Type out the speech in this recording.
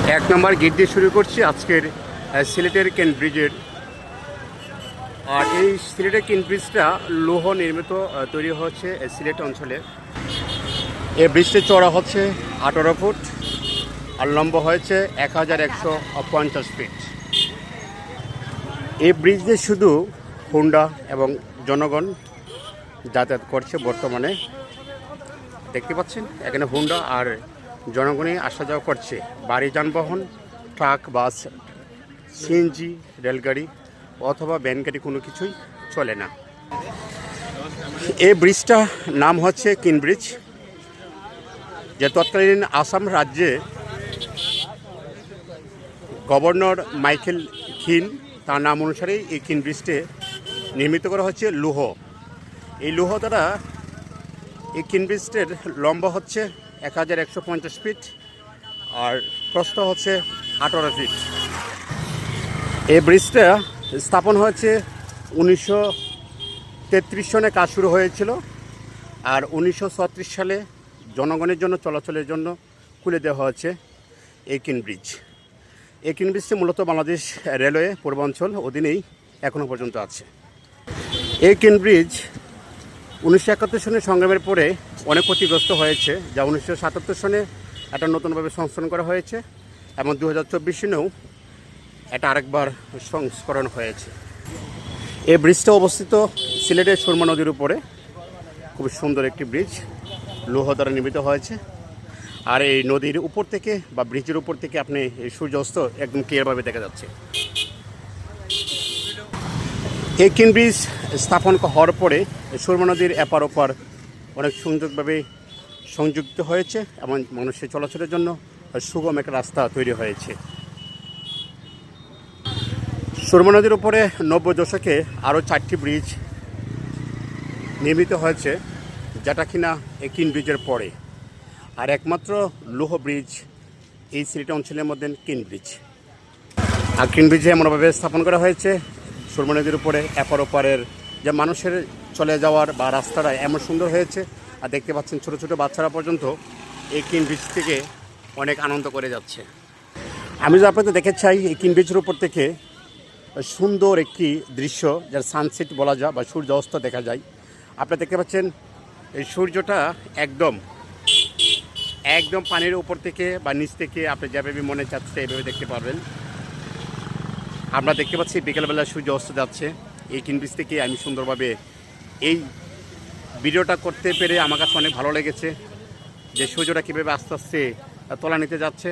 এক নম্বর গেট দিয়ে শুরু করছি আজকের সিলেটের কেন ব্রিজের। আর এই সিলেটের কেন ব্রিজটা লৌহ নির্মিত তৈরি হচ্ছে সিলেট অঞ্চলে। এই ব্রিজটি চওড়া হচ্ছে 18 ফুট আর লম্ব হয়েছে 1150 ফিট। এই ব্রিজ দিয়ে শুধু হুন্ডা এবং জনগণ যাতায়াত করছে। বর্তমানে দেখতে পাচ্ছেন এখানে হুন্ডা আর জনগণই আসা যাওয়া করছে। ভারী যানবাহন, ট্রাক, বাস, সিএনজি, রেলগাড়ি অথবা ভ্যান গাড়ি কোনো কিছুই চলে না। এই ব্রিজটা নাম হচ্ছে কেন ব্রিজ, যে তৎকালীন আসাম রাজ্যে গভর্নর মাইকেল খিন তার নাম অনুসারে এই কেন ব্রিজটি নির্মিত করা হচ্ছে লৌহ। এই লৌহ দ্বারা এই কেন ব্রিজটির লম্বা হচ্ছে 1150 ফিট আর প্রস্থ হচ্ছে 18 ফিট। এই ব্রিজটা স্থাপন হয়েছে 1933 সনে কাজ শুরু হয়েছিল আর 1936 সালে জনগণের জন্য চলাচলের জন্য খুলে দেওয়া হয়েছে এই কেন ব্রিজ। এই কেন ব্রিজটি মূলত বাংলাদেশ রেলওয়ে পূর্বাঞ্চল অধীনেই এখনও পর্যন্ত আছে। এই কেন ব্রিজ 1971 সনে সংগ্রামের পরে অনেক ক্ষতিগ্রস্ত হয়েছে, যা 1977 সনে এটা নতুনভাবে সংস্করণ করা হয়েছে এবং 2024 সনেও এটা আরেকবার সংস্করণ হয়েছে। এই ব্রিজটা অবস্থিত সিলেটের সুরমা নদীর উপরে। খুব সুন্দর একটি ব্রিজ, লৌহ দ্বারা নির্মিত হয়েছে। আর এই নদীর উপর থেকে বা ব্রিজের উপর থেকে আপনি এই সূর্যাস্ত একদম ক্লিয়ারভাবে দেখা যাচ্ছে। এই কেন ব্রিজ স্থাপন হওয়ার পরে সুরমা নদীর এপার ওপার অনেক সুন্দরভাবে সংযুক্ত হয়েছে এবং মানুষের চলাচলের জন্য সুগম একটা রাস্তা তৈরি হয়েছে। সুরমা নদীর উপরে 90 দশকে আরও 4টি ব্রিজ নির্মিত হয়েছে, যেটা কিনা এই কেন ব্রিজের পরে। আর একমাত্র লৌহ ব্রিজ এই সিলেট অঞ্চলের মধ্যে কেন ব্রিজ। আর কেন ব্রিজে এমনভাবে স্থাপন করা হয়েছে সুরমা নদীর উপরে এপার ওপারের যে মানুষের চলে যাওয়ার বা রাস্তাটা এমন সুন্দর হয়েছে। আর দেখতে পাচ্ছেন ছোটো ছোটো বাচ্চারা পর্যন্ত এই কেন ব্রিজ থেকে অনেক আনন্দ করে যাচ্ছে। আমি যদি আপনাদের দেখে চাই এই কেন ব্রিজের উপর থেকে সুন্দর একটি দৃশ্য, যার সানসেট বলা যায় বা সূর্য অস্ত দেখা যায়। আপনারা দেখতে পাচ্ছেন এই সূর্যটা একদম একদম পানির উপর থেকে বা নিচ থেকে আপনি যেভাবে মনে চাচ্ছে এইভাবে দেখতে পারবেন। আমরা দেখতে পাচ্ছি বিকেলবেলা সূর্য অস্ত যাচ্ছে। এই কেন ব্রিজ থেকে আমি সুন্দরভাবে এই ভিডিওটা করতে পেরে আমার কাছে অনেক ভালো লেগেছে, যে সূর্যটা কীভাবে আস্তে আস্তে তলা নিতে যাচ্ছে।